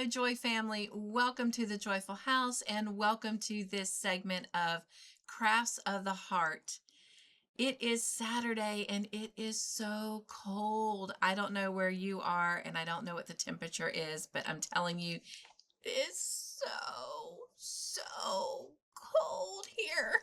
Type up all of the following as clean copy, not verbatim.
Hello, Joy family. Welcome to the Joyful House and welcome to this segment of Crafts of the Heart. It is Saturday and it is so cold. I don't know where you are and I don't know what the temperature is, but I'm telling you, it's so cold here.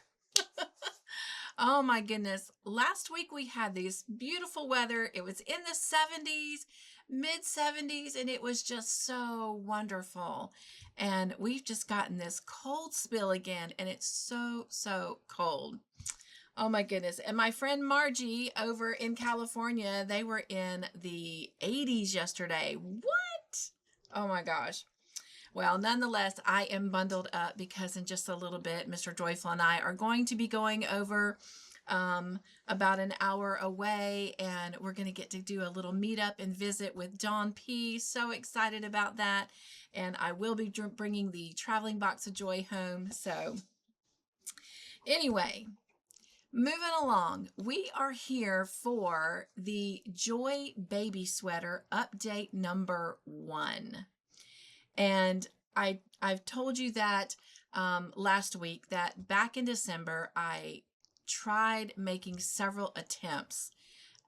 Oh my goodness. Last week we had this beautiful weather. It was in the 70s, mid 70s, and it was just so wonderful. And we've just gotten this cold spill again, and it's so cold. Oh my goodness. And my friend Margie over in California, they were in the 80s yesterday. What? Oh my gosh. Well, nonetheless, I am bundled up because in just a little bit, Mr. Joyful and I are going to be going over about an hour away, and we're going to get to do a little meetup and visit with Dawn P. So excited about that. And I will be bringing the traveling box of joy home. So anyway, moving along, we are here for the Joy Baby Sweater update number 1. And I've told you that last week that back in December, I tried making several attempts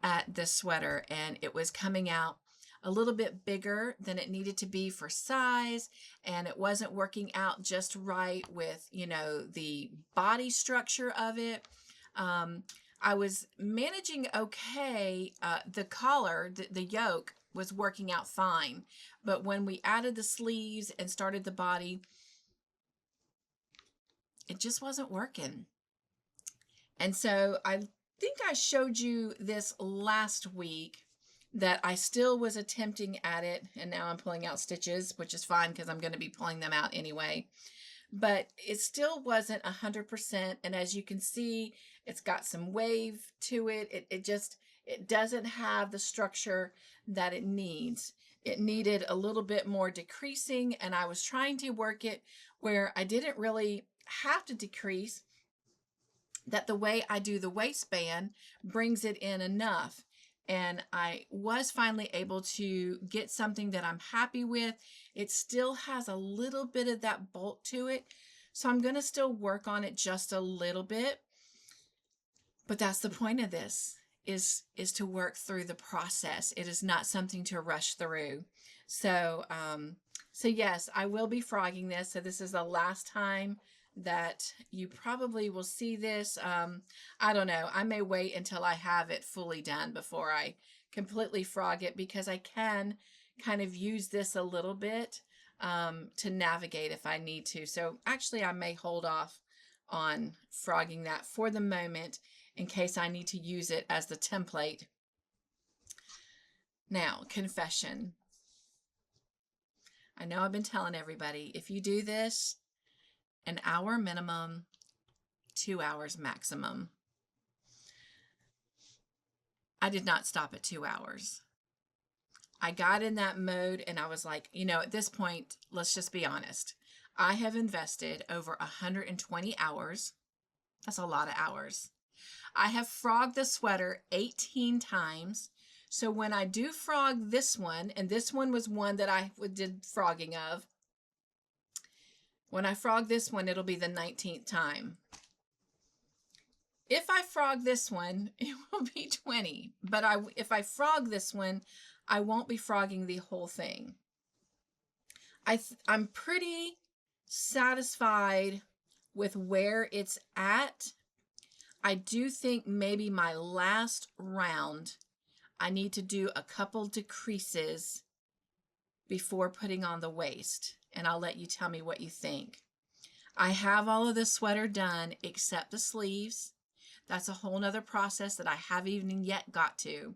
at this sweater and it was coming out a little bit bigger than it needed to be for size, and it wasn't working out just right with, you know, the body structure of it. I was managing okay. The collar, the yoke was working out fine. But when we added the sleeves and started the body, it just wasn't working. And so I think I showed you this last week that I still was attempting at it. And now I'm pulling out stitches, which is fine because I'm going to be pulling them out anyway. But it still wasn't 100%. And as you can see, it's got some wave to it. It doesn't have the structure that it needs. It needed a little bit more decreasing, and I was trying to work it where I didn't really have to decrease, that the way I do the waistband brings it in enough. And I was finally able to get something that I'm happy with. It still has a little bit of that bulk to it, so I'm going to still work on it just a little bit. But that's the point of this, is to work through the process. It is not something to rush through. So yes, I will be frogging this. So this is the last time that you probably will see this. I don't know. I may wait until I have it fully done before I completely frog it, because I can kind of use this a little bit to navigate if I need to. So actually I may hold off on frogging that for the moment in case I need to use it as the template. Now, confession. I know I've been telling everybody, if you do this, an hour minimum, 2 hours maximum. I did not stop at 2 hours. I got in that mode and I was like, you know, at this point, let's just be honest. I have invested over 120 hours. That's a lot of hours. I have frogged the sweater 18 times. So when I do frog this one, and this one was one that I did frogging of, when I frog this one, it'll be the 19th time. If I frog this one, it will be 20. But if I frog this one, I won't be frogging the whole thing. I'm pretty satisfied with where it's at. I do think maybe my last round, I need to do a couple decreases before putting on the waist. And I'll let you tell me what you think. I have all of the sweater done except the sleeves. That's a whole nother process that I haven't even yet got to.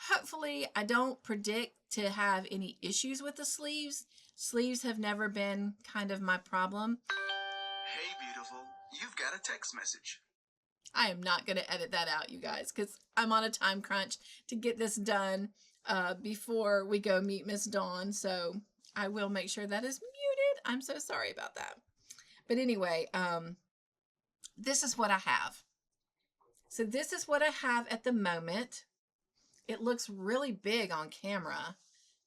Hopefully, I don't predict to have any issues with the sleeves. Sleeves have never been kind of my problem. Hey, beautiful. You've got a text message. I am not going to edit that out, you guys, because I'm on a time crunch to get this done before we go meet Miss Dawn. So I will make sure that is muted. I'm so sorry about that. But anyway, this is what I have. So this is what I have at the moment. It looks really big on camera,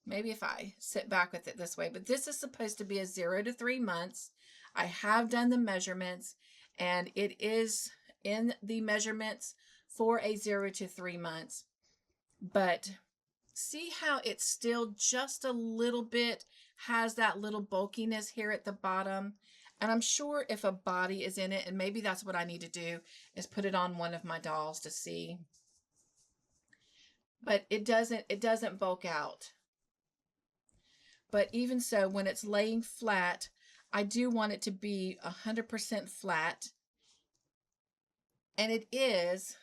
maybe if I sit back with it this way, but this is supposed to be a 0 to 3 months. I have done the measurements, and it is in the measurements for a 0 to 3 months. But see how it's still just a little bit has that little bulkiness here at the bottom. And I'm sure if a body is in it, and maybe that's what I need to do, is put it on one of my dolls to see. But it doesn't bulk out. But even so, when it's laying flat, I do want it to be 100% flat. And it is.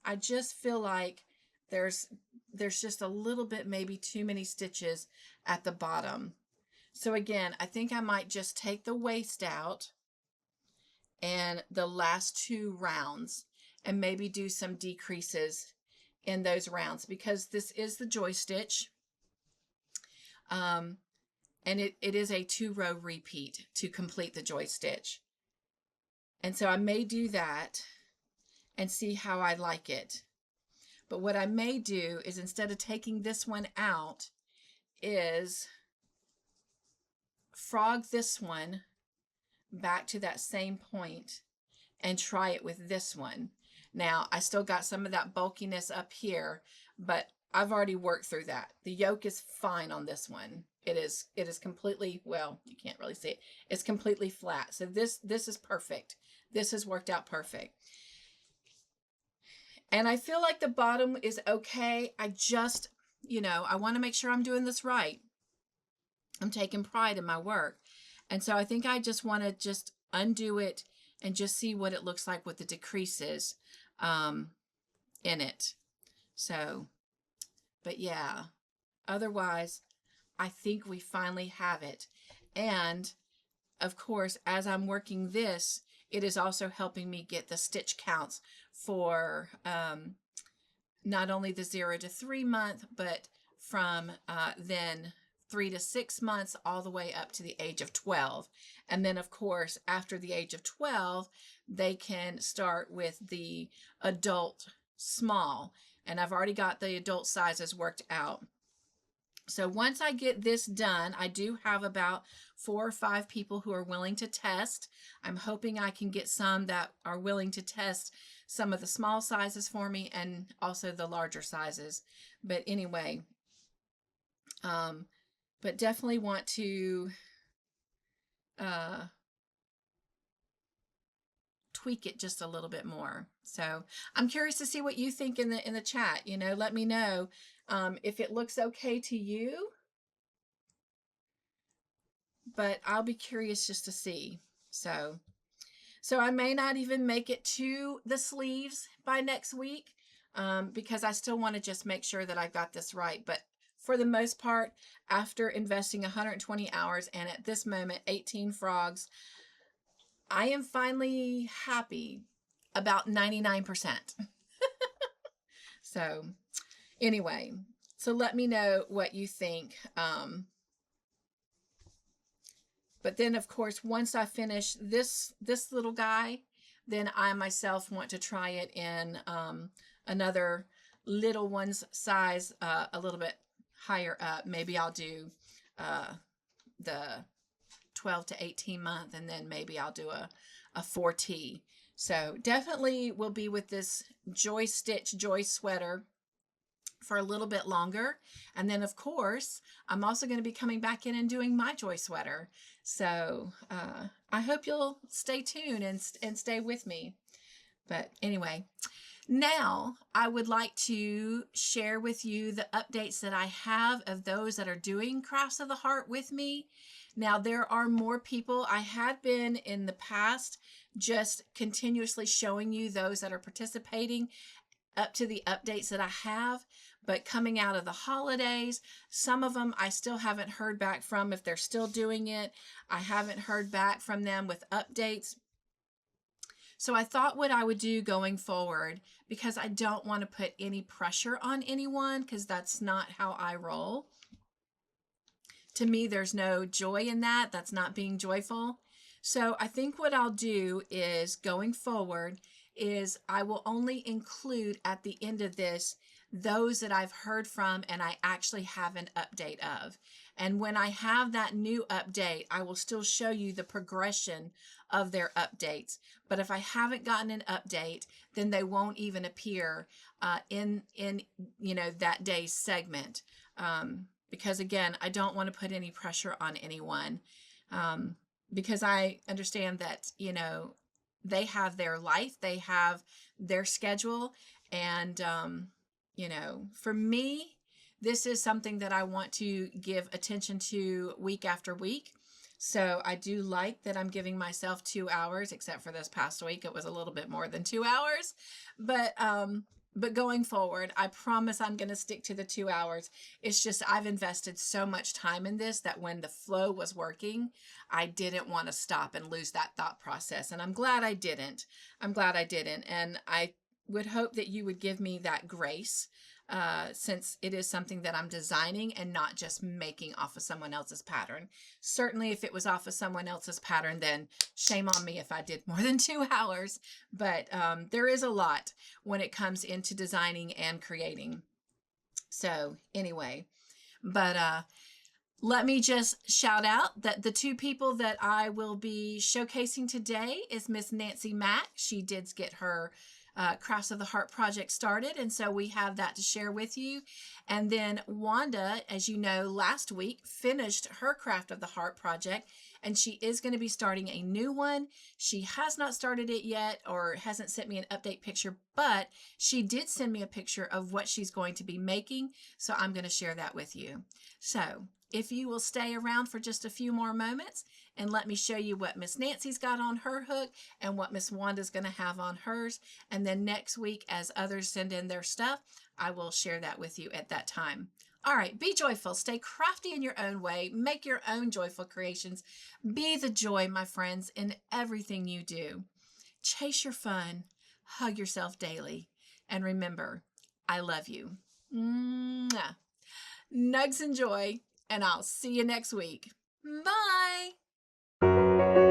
I just feel like there's just a little bit, maybe too many stitches at the bottom. So again, I think I might just take the waist out and the last 2 rounds and maybe do some decreases in those rounds, because this is the joy stitch. And it is a 2-row repeat to complete the joy stitch. And so I may do that and see how I like it. But what I may do is, instead of taking this one out, is frog this one back to that same point and try it with this one. Now, I still got some of that bulkiness up here, but I've already worked through that. The yoke is fine on this one. It is completely, well, you can't really see it. It's completely flat. So this is perfect. This has worked out perfect. And I feel like the bottom is okay. I just, I want to make sure I'm doing this right. I'm taking pride in my work. And so I think I just want to just undo it and just see what it looks like with the decreases in it. So, but yeah, otherwise, I think we finally have it. And of course, as I'm working this, it is also helping me get the stitch counts for not only the 0 to 3 month, but from then 3 to 6 months all the way up to the age of 12. And then, of course, after the age of 12, they can start with the adult small. And I've already got the adult sizes worked out. So once I get this done, I do have about 4 or 5 people who are willing to test. I'm hoping I can get some that are willing to test some of the small sizes for me and also the larger sizes. But anyway, but definitely want to tweak it just a little bit more. So I'm curious to see what you think in the chat. Let me know if it looks okay to you. But I'll be curious just to see. So I may not even make it to the sleeves by next week because I still want to just make sure that I got this right. But for the most part, after investing 120 hours and at this moment 18 frogs, I am finally happy about 99%. So anyway, so let me know what you think. But then, of course, once I finish this little guy, then I myself want to try it in another little one's size, a little bit higher up. Maybe I'll do the 12 to 18 month, and then maybe I'll do a 4T. So definitely will be with this Joy Stitch Joy Sweater for a little bit longer. And then, of course, I'm also going to be coming back in and doing my Joy Sweater. So I hope you'll stay tuned and stay with me. But anyway, now I would like to share with you the updates that I have of those that are doing Crafts of the Heart with me. Now, there are more people. I had been in the past just continuously showing you those that are participating up to the updates that I have, but coming out of the holidays, some of them I still haven't heard back from if they're still doing it. I haven't heard back from them with updates. So I thought what I would do going forward, because I don't want to put any pressure on anyone, because that's not how I roll. To me, there's no joy in that. That's not being joyful. So I think what I'll do is, going forward, is I will only include at the end of this those that I've heard from and I actually have an update of. And when I have that new update, I will still show you the progression of their updates. But if I haven't gotten an update, then they won't even appear in that day's segment. Because again, I don't want to put any pressure on anyone, because I understand that, they have their life, they have their schedule. And, for me, this is something that I want to give attention to week after week. So I do like that I'm giving myself 2 hours, except for this past week. It was a little bit more than 2 hours, but going forward, I promise I'm going to stick to the 2 hours. It's just I've invested so much time in this that when the flow was working, I didn't want to stop and lose that thought process. And I'm glad I didn't. And I would hope that you would give me that grace, since it is something that I'm designing and not just making off of someone else's pattern. Certainly, if it was off of someone else's pattern, then shame on me if I did more than 2 hours. But there is a lot when it comes into designing and creating. So anyway, but let me just shout out that the 2 people that I will be showcasing today is Miss Nancy Mack. She did get her Crafts of the Heart project started, and so we have that to share with you. And then Wanda, as you know, last week finished her Craft of the Heart project, and she is going to be starting a new one. She has not started it yet, or hasn't sent me an update picture, but she did send me a picture of what she's going to be making, so I'm going to share that with you. So if you will stay around for just a few more moments and let me show you what Miss Nancy's got on her hook and what Miss Wanda's going to have on hers. And then next week, as others send in their stuff, I will share that with you at that time. All right, be joyful. Stay crafty in your own way. Make your own joyful creations. Be the joy, my friends, in everything you do. Chase your fun. Hug yourself daily. And remember, I love you. Mwah. Nugs and joy. And I'll see you next week. Bye.